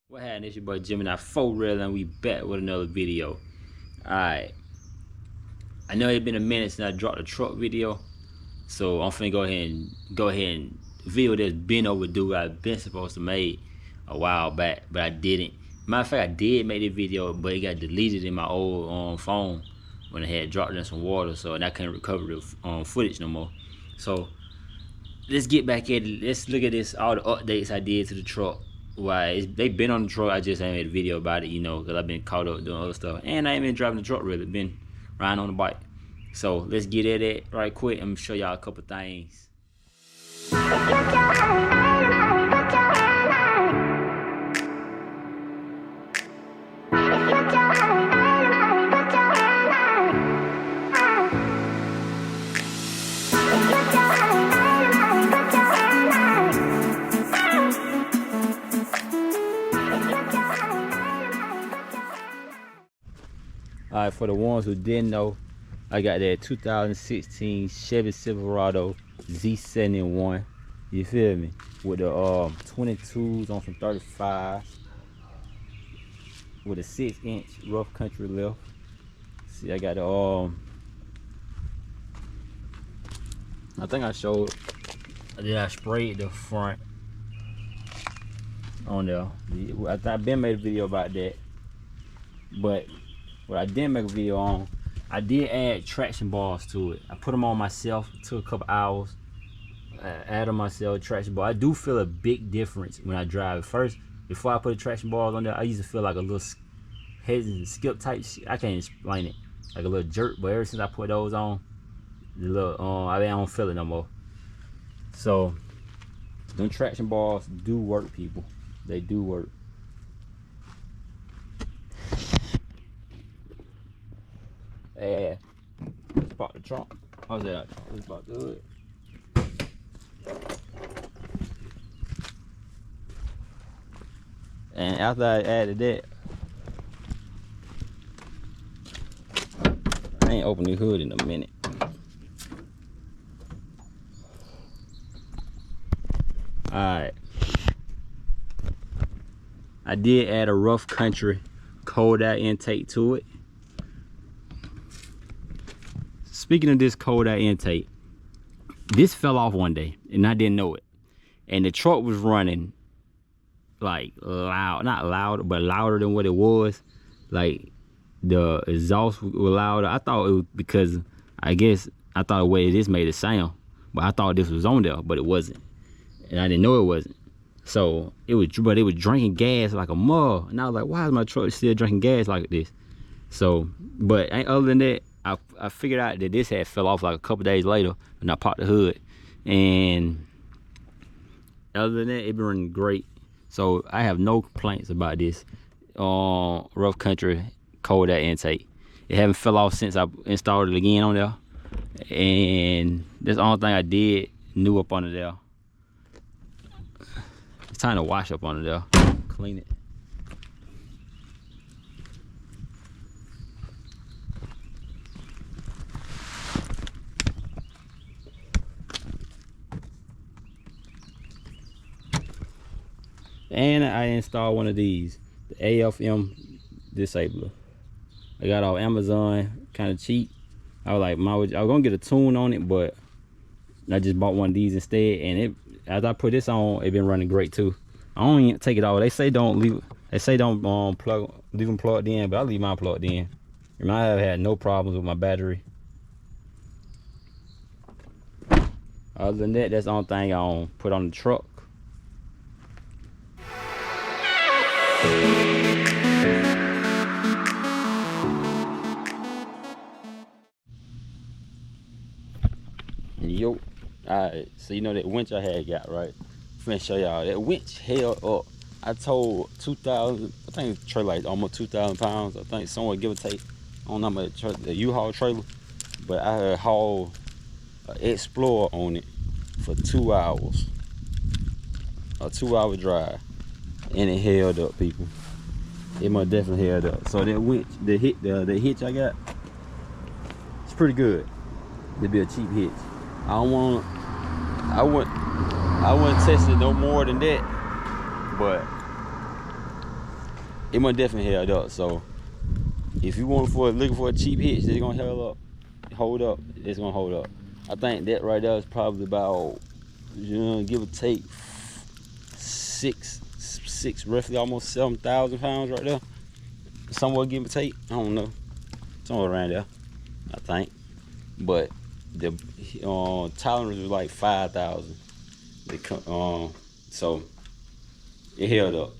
What happened? It's your boy Gemini 4 Real, and we back with another video. Alright, I know it's been a minute since I dropped the truck video, so I'm finna go ahead and video that's been overdue. I've been supposed to make a while back, but I didn't. Matter of fact, I did make the video, but it got deleted in my old phone when I had dropped it in some water, so and I couldn't recover the footage no more. So let's get back at it. Let's look at this, all the updates I did to the truck. Why they've been on the truck, I just ain't made a video about it, you know, because I've been caught up doing other stuff, and I ain't been driving the truck really, been riding on the bike. So let's get at it right quick. I'm gonna show y'all a couple things. Alright, for the ones who didn't know, I got that 2016 Chevy Silverado Z71. You feel me? With the 22s on some 35s. With a 6-inch rough country lift. See, I got the I think I showed. I sprayed the front on there. I've been made a video about that, but what I didn't make a video on, I did add traction bars to it. I put them on myself. It took a couple hours. Add them myself, traction bar. I do feel a big difference when I drive it. First, before I put the traction bars on there, I used to feel like a little head and skip type shit. I can't explain it. Like a little jerk. But ever since I put those on, the little I don't feel it no more. So them traction bars do work, people. They do work. Yeah, let's pop the trunk. How's that? Let's pop the hood. And after I added that, I ain't open the hood in a minute. Alright. I did add a rough country cold air intake to it. Speaking of this cold air intake, this fell off one day and I didn't know it. And the truck was running like loud, not loud, but louder than what it was. Like the exhaust was louder. I thought it was because, I thought the way this made it sound, but I thought this was on there, but it wasn't. And I didn't know it wasn't. So it was drinking gas like a mug. And I was like, why is my truck still drinking gas like this? So, but other than that, I figured out that this had fell off like a couple days later, and I popped the hood. And other than that, it been running great. So I have no complaints about this rough country cold air intake. It haven't fell off since I installed it again on there. And that's the only thing I did new up under there. It's time to wash up under there, clean it. And I installed one of these, the AFM disabler. I got off Amazon, kind of cheap. I was like, I was gonna get a tune on it, but I just bought one of these instead. And as I put this on, it been running great too. I don't even take it off. They say don't leave. They say don't leave them plugged in, but I leave mine plugged in. And I have had no problems with my battery. Other than that, that's the only thing I don't put on the truck. Yo, alright, so you know that winch I had got, right? I'm finna show y'all that winch held up. I told 2,000, I think the trailer like almost 2,000 pounds, I think somewhere give or take. I don't know how much the U-Haul trailer, but I had hauled an Explorer on it for 2 hours. A 2-hour drive. And it held up, people. It must definitely held up. So that winch, the hitch I got, it's pretty good. It'd be a cheap hitch. I wouldn't test it no more than that, but it must definitely held up. So if you looking for a cheap hitch that's gonna hold up, it's gonna hold up. I think that right there is probably about, give or take six, roughly almost 7,000 pounds right there. Somewhere give or take, I don't know, somewhere around there, I think. But the tolerance was like 5,000. So it held up.